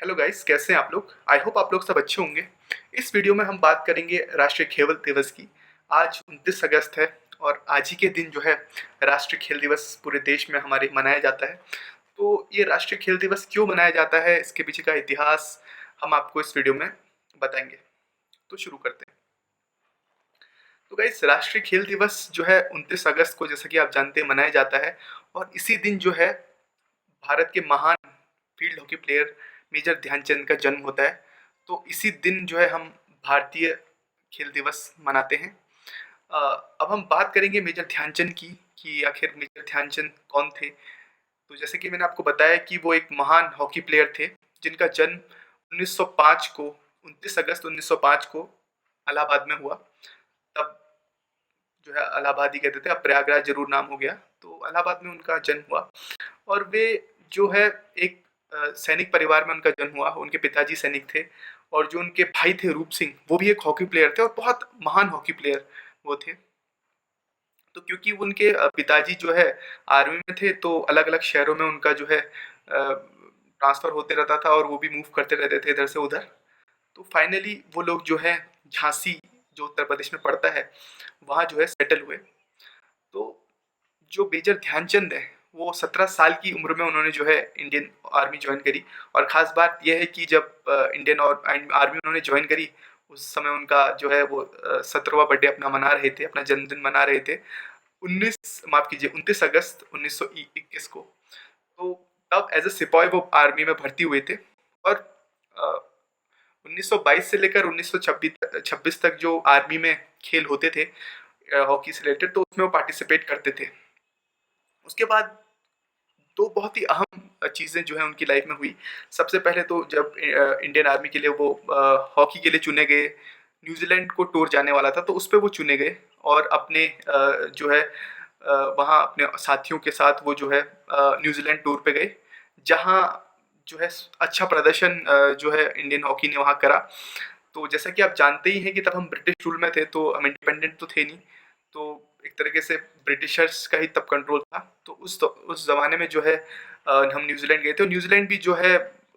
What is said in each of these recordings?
Hello guys, कैसे हैं आप लोग? आई होप आप लोग सब अच्छे होंगे। इस वीडियो में हम बात करेंगे राष्ट्रीय खेल दिवस की। आज 29 अगस्त है और आज ही के दिन जो है राष्ट्रीय खेल दिवस पूरे देश में हमारे मनाया जाता है। तो ये राष्ट्रीय खेल दिवस क्यों मनाया जाता है, इसके पीछे का इतिहास हम आपको इस वीडियो में बताएंगे। तो शुरू करते हैं। तो गाइस, राष्ट्रीय खेल दिवस जो है 29 अगस्त को, जैसा कि आप जानते हैं, मनाया जाता है। और इसी दिन जो है भारत के महान field hockey player major Dhyan Chand का जन्म होता है। तो इसी दिन जो है हम भारतीय खेल दिवस मनाते हैं। अ, अब हम बात करेंगे मेजर ध्यानचंद की कि आखिर मेजर ध्यानचंद कौन थे। तो जैसे कि मैंने आपको बताया कि वो एक महान हॉकी प्लेयर थे जिनका जन्म 1905 को 29 अगस्त 1905 को इलाहाबाद में हुआ। तब जो है इलाहाबाद ही कहते थे, अब प्रयागराज जरूर नाम हो गया। तो इलाहाबाद में उनका जन्म हुआ और वे जो है एक सैनिक परिवार में उनका जन्म हुआ। उनके पिताजी सैनिक थे और जो उनके भाई थे रूप सिंह, वो भी एक हॉकी प्लेयर थे और बहुत महान हॉकी प्लेयर वो थे। तो क्योंकि उनके पिताजी जो है आर्मी में थे, तो अलग अलग शहरों में उनका जो है ट्रांसफर होते रहता था और वो भी मूव करते रहते थे इधर से उधर। तो फाइनली वो लोग जो है झांसी, जो उत्तर प्रदेश में पड़ता है, वहाँ जो है सेटल हुए। तो जो मेजर ध्यानचंद है, वो 17 साल की उम्र में उन्होंने जो है इंडियन आर्मी ज्वाइन करी। और ख़ास बात यह है कि जब इंडियन और आर्मी उन्होंने ज्वाइन करी, उस समय उनका जो है वो 17वां बर्थडे अपना मना रहे थे, अपना जन्मदिन मना रहे थे। 19 माफ़ कीजिए 29 अगस्त 1921 को। तो तब एज़ अ सिपाही वो आर्मी में भर्ती हुए थे। और अ, 1922 से लेकर 1926 तक जो आर्मी में खेल होते थे हॉकी से रिलेटेड, तो उसमें वो पार्टिसिपेट करते थे। उसके बाद तो बहुत ही अहम चीज़ें जो है उनकी लाइफ में हुई। सबसे पहले तो जब इंडियन आर्मी के लिए वो हॉकी के लिए चुने गए, न्यूजीलैंड को टूर जाने वाला था, तो उस पे वो चुने गए। और अपने जो है वहाँ अपने साथियों के साथ वो जो है न्यूजीलैंड टूर पे गए, जहाँ जो है अच्छा प्रदर्शन जो है इंडियन हॉकी ने वहाँ करा। तो जैसा कि आप जानते ही हैं कि तब हम ब्रिटिश रूल में थे, तो हम इंडिपेंडेंट तो थे नहीं। तो एक तरीके से ब्रिटिशर्स का ही तब कंट्रोल था। तो उस ज़माने में जो है हम न्यूज़ीलैंड गए थे और न्यूज़ीलैंड भी जो है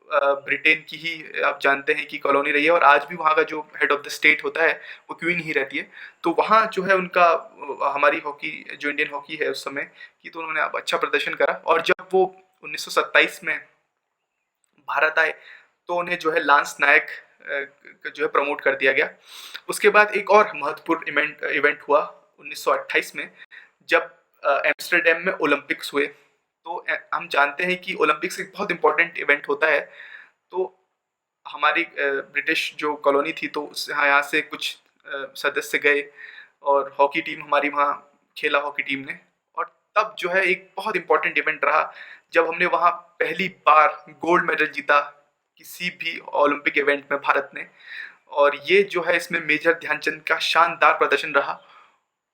ब्रिटेन की ही आप जानते हैं कि कॉलोनी रही है। और आज भी वहाँ का जो हेड ऑफ़ द स्टेट होता है, वो क्वीन ही रहती है। तो वहाँ जो है उनका हमारी हॉकी, जो इंडियन हॉकी है उस समय की, तो उन्होंने अब अच्छा प्रदर्शन करा। और जब वो 1927 में भारत आए, तो उन्हें जो है लांस नायक जो है प्रमोट कर दिया गया। उसके बाद एक और महत्वपूर्ण इवेंट इवेंट हुआ 1928 में, जब एम्स्टर्डम में ओलंपिक्स हुए। तो हम जानते हैं कि ओलंपिक्स एक बहुत इंपॉर्टेंट इवेंट होता है। तो हमारी ब्रिटिश जो कॉलोनी थी, तो यहाँ से कुछ सदस्य गए और हॉकी टीम हमारी वहाँ खेला, हॉकी टीम ने। और तब जो है एक बहुत इंपॉर्टेंट इवेंट रहा, जब हमने वहाँ पहली बार गोल्ड मेडल जीता किसी भी ओलंपिक इवेंट में भारत ने। और ये जो है इसमें मेजर ध्यानचंद का शानदार प्रदर्शन रहा।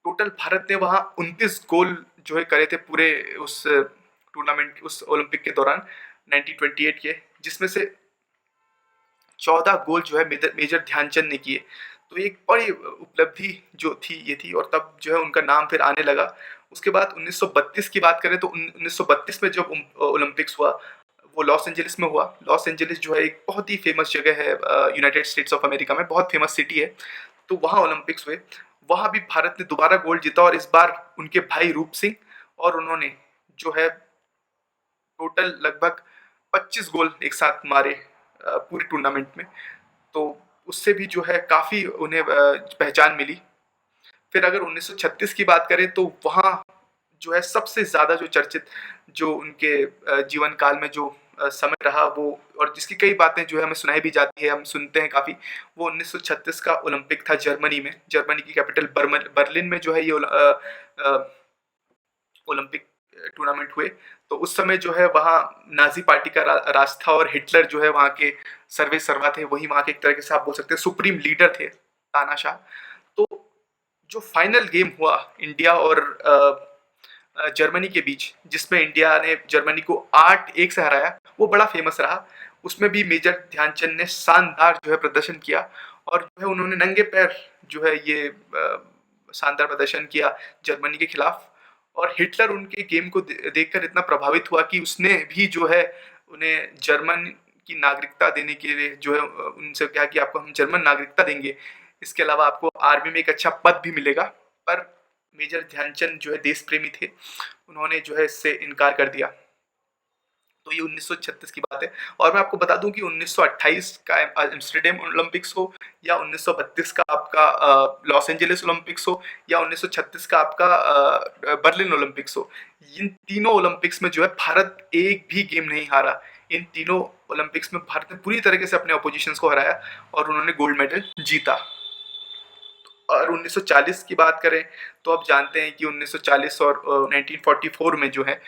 टोटल भारत ने वहाँ 29 गोल जो है करे थे पूरे उस टूर्नामेंट, उस ओलंपिक के दौरान 1928 के, जिसमें से 14 गोल जो है मेजर मेजर ध्यानचंद ने किए। तो एक बड़ी उपलब्धि जो थी ये थी, और तब जो है उनका नाम फिर आने लगा। उसके बाद 1932 की बात करें तो 1932 में जब ओलंपिक्स हुआ, वो लॉस एंजलिस में हुआ। लॉस एंजलिस जो है एक बहुत ही फेमस जगह है यूनाइटेड स्टेट्स ऑफ अमेरिका में, बहुत फेमस सिटी है। तो वहाँ ओलंपिक्स हुए। वहाँ भी भारत ने दोबारा गोल्ड जीता, और इस बार उनके भाई रूप सिंह और उन्होंने जो है टोटल लगभग 25 गोल एक साथ मारे पूरे टूर्नामेंट में। तो उससे भी जो है काफ़ी उन्हें पहचान मिली। फिर अगर 1936 की बात करें, तो वहाँ जो है सबसे ज़्यादा जो चर्चित, जो उनके जीवन काल में जो समय रहा वो, और जिसकी कई बातें जो है हमें सुनाई भी जाती है, हम सुनते हैं काफ़ी। वो 1936 का ओलंपिक था जर्मनी में। जर्मनी की कैपिटल बर्लिन में जो है ये ओलंपिक टूर्नामेंट हुए। तो उस समय जो है वहाँ नाज़ी पार्टी का राज था, और हिटलर जो है वहाँ के सर्वे सर्वा थे, वही वहाँ के एक तरह से आप बोल सकते हैं सुप्रीम लीडर थे, तानाशाह। तो जो फाइनल गेम हुआ इंडिया और जर्मनी के बीच, जिसमें इंडिया ने जर्मनी को 8-1 से हराया, वो बड़ा फेमस रहा। उसमें भी मेजर ध्यानचंद ने शानदार जो है प्रदर्शन किया, और जो है उन्होंने नंगे पैर जो है ये शानदार प्रदर्शन किया जर्मनी के खिलाफ। और हिटलर उनके गेम को देखकर इतना प्रभावित हुआ कि उसने भी जो है उन्हें जर्मन उनकी नागरिकता देने के लिए जो है उनसे कहा कि आपको हम जर्मन नागरिकता देंगे, इसके अलावा आपको आर्मी में एक अच्छा पद भी मिलेगा। पर मेजर ध्यानचंद जो है देश प्रेमी थे, उन्होंने जो है इससे इनकार कर दिया। तो ये 1936 की बात है। और मैं आपको बता दूं कि 1928 का एम्स्टर्डम ओलंपिक्स हो या 1932 का आपका लॉस एंजलिस ओलंपिक्स हो या 1936 का आपका बर्लिन ओलंपिक्स हो, इन तीनों ओलंपिक्स में जो है भारत एक भी गेम नहीं हारा। इन तीनों ओलंपिक्स में भारत ने पूरी तरीके से अपने अपोजिशंस को हराया और उन्होंने गोल्ड मेडल जीता। और 1940 की बात करें तो आप जानते हैं कि 1940 और 1944 में जो है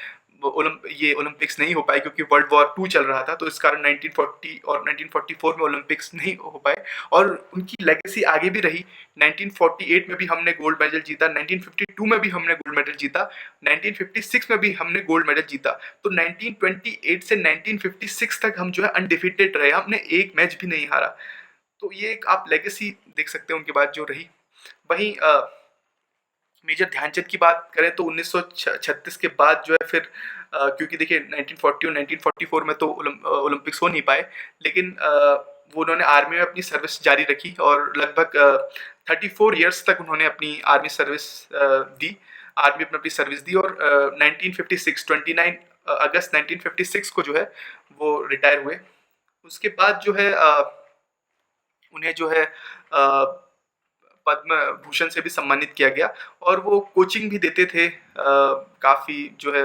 ये ओलंपिक्स नहीं हो पाए क्योंकि वर्ल्ड वॉर 2 चल रहा था, तो इस कारण 1940 और 1944 में ओलंपिक्स नहीं हो पाए और उनकी लेगेसी आगे भी रही। 1948 में भी हमने गोल्ड मेडल जीता, 1952 में भी हमने गोल्ड मेडल जीता, 1956 में भी हमने गोल्ड मेडल जीता। तो 1928 से 1956 तक हम जो है अनडिफिटेड रहे, हमने एक मैच भी नहीं हारा। तो ये एक आप लेगेसी देख सकते हैं उनके बाद जो रही। वहीं मेजर ध्यानचंद की बात करें तो 1936 के बाद जो है फिर क्योंकि देखिए 1940 और 1944 में तो ओलंपिक्स हो नहीं पाए, लेकिन वो उन्होंने आर्मी में अपनी सर्विस जारी रखी और लगभग 34 इयर्स तक उन्होंने अपनी आर्मी सर्विस दी, आर्मी में अपनी सर्विस दी। और 1956 29 अगस्त 1956 को जो है वो रिटायर हुए। उसके बाद जो है उन्हें जो है पद्म भूषण से भी सम्मानित किया गया और वो कोचिंग भी देते थे काफ़ी जो है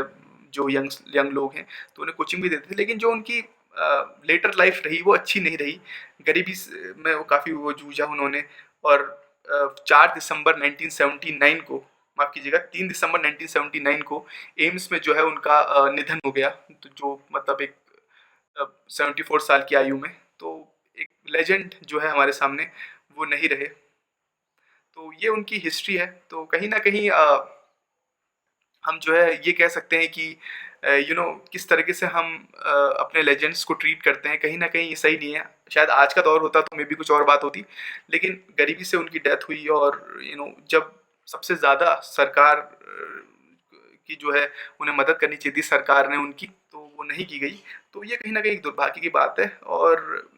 जो यंग लोग हैं तो उन्हें कोचिंग भी देते थे। लेकिन जो उनकी लेटर लाइफ रही वो अच्छी नहीं रही, गरीबी में वो काफ़ी वो जूझा उन्होंने। और 4 दिसंबर 1979 को, माफ़ कीजिएगा 3 दिसंबर 1979 को एम्स में जो है उनका निधन हो गया, तो जो मतलब एक 74 साल की आयु में। तो एक लेजेंड जो है हमारे सामने वो नहीं रहे। तो ये उनकी हिस्ट्री है। तो कहीं न कहीं हम जो है ये कह सकते हैं कि किस तरीके से हम अपने लेजेंड्स को ट्रीट करते हैं, कहीं न कहीं ये सही नहीं है। शायद आज का दौर होता तो मे बी कुछ और बात होती, लेकिन गरीबी से उनकी डेथ हुई और जब सबसे ज़्यादा सरकार की जो है उन्हें मदद करनी चाहिए थी सरकार ने उनकी, तो वो नहीं की गई। तो ये कहीं न कहीं एक दुर्भाग्य की बात है और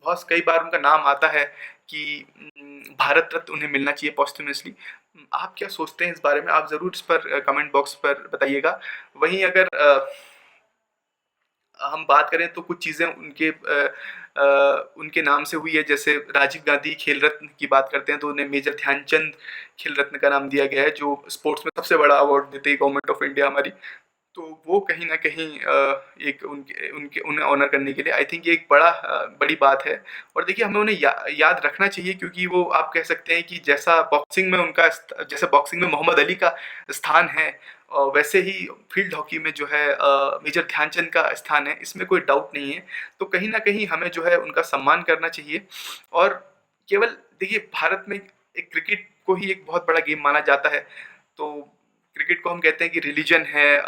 बहुत कई बार उनका नाम आता है कि भारत रत्न उन्हें मिलना चाहिए पोस्टह्यूमसली। आप क्या सोचते हैं इस बारे में? आप ज़रूर इस पर कमेंट बॉक्स पर बताइएगा। वहीं अगर हम बात करें तो कुछ चीज़ें उनके नाम से हुई है, जैसे राजीव गांधी खेल रत्न की बात करते हैं तो उन्हें मेजर ध्यानचंद खेल रत्न का नाम दिया गया है, जो स्पोर्ट्स में सबसे बड़ा अवार्ड देती है गवर्नमेंट ऑफ इंडिया हमारी। तो वो कहीं न कहीं एक उनके उनके उन्हें ऑनर करने के लिए आई थिंक ये एक बड़ी बात है। और देखिए हमें उन्हें याद रखना चाहिए क्योंकि वो आप कह सकते हैं कि जैसे बॉक्सिंग में मोहम्मद अली का स्थान है, वैसे ही फील्ड हॉकी में जो है मेजर ध्यानचंद का स्थान है, इसमें कोई डाउट नहीं है। तो कहीं न कहीं हमें जो है उनका सम्मान करना चाहिए। और केवल देखिए भारत में एक क्रिकेट को ही एक बहुत बड़ा गेम माना जाता है, तो क्रिकेट को हम कहते हैं कि रिलीजन है,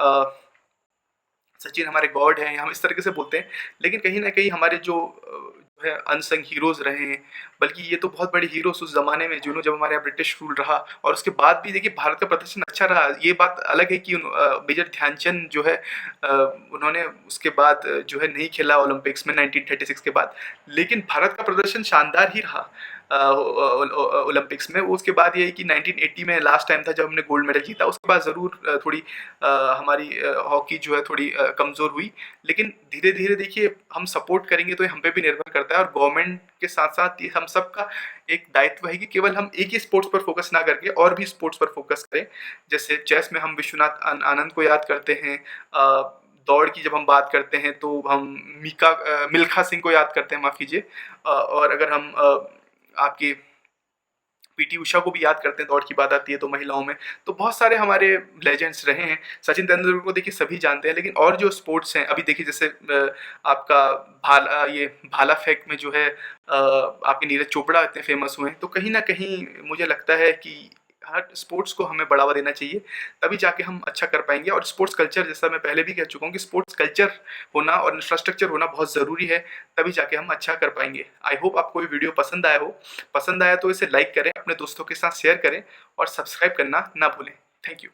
सचिन हमारे गॉड हैं, हम इस तरीके से बोलते हैं। लेकिन कहीं न कहीं हमारे जो है अनसंग हीरोज़ रहे हैं, बल्कि ये तो बहुत बड़े हीरोज़ उस ज़माने में जब हमारे यहाँ ब्रिटिश रूल रहा और उसके बाद भी देखिए भारत का प्रदर्शन अच्छा रहा। ये बात अलग है कि मेजर ध्यानचंद जो है उन्होंने उसके बाद जो है नहीं खेला ओलंपिक्स में 1936 के बाद, लेकिन भारत का प्रदर्शन शानदार ही रहा ओलंपिक्स में। वो उसके बाद ये है कि 1980 में लास्ट टाइम था जब हमने गोल्ड मेडल जीता, उसके बाद ज़रूर थोड़ी हमारी हॉकी जो है थोड़ी कमज़ोर हुई। लेकिन धीरे-धीरे देखिए हम सपोर्ट करेंगे तो ये हम पे भी निर्भर करता है और गवर्नमेंट के साथ-साथ ये हम सबका एक दायित्व है कि केवल हम एक ही स्पोर्ट्स पर फोकस ना करके और भी स्पोर्ट्स पर फोकस करें। जैसे चेस में हम विश्वनाथ आनंद को याद करते हैं, दौड़ की जब हम बात करते हैं तो हम मिल्खा सिंह को याद करते हैं, माफ़ कीजिए। और अगर हम आपकी पीटी उषा को भी याद करते हैं, दौड़ की बात आती है तो महिलाओं में, तो बहुत सारे हमारे लेजेंड्स रहे हैं। सचिन तेंदुलकर को देखिए सभी जानते हैं, लेकिन और जो स्पोर्ट्स हैं अभी देखिए जैसे आपका भाला फेंक में जो है आपके नीरज चोपड़ा इतने फेमस हुए हैं। तो कहीं ना कहीं मुझे लगता है कि हर स्पोर्ट्स को हमें बढ़ावा देना चाहिए, तभी जाके हम अच्छा कर पाएंगे। और स्पोर्ट्स कल्चर, जैसा मैं पहले भी कह चुका हूँ कि स्पोर्ट्स कल्चर होना और इंफ्रास्ट्रक्चर होना बहुत ज़रूरी है, तभी जाके हम अच्छा कर पाएंगे। आई होप आपको ये वीडियो पसंद आया तो इसे लाइक करें, अपने दोस्तों के साथ शेयर करें और सब्सक्राइब करना ना भूलें। Thank you.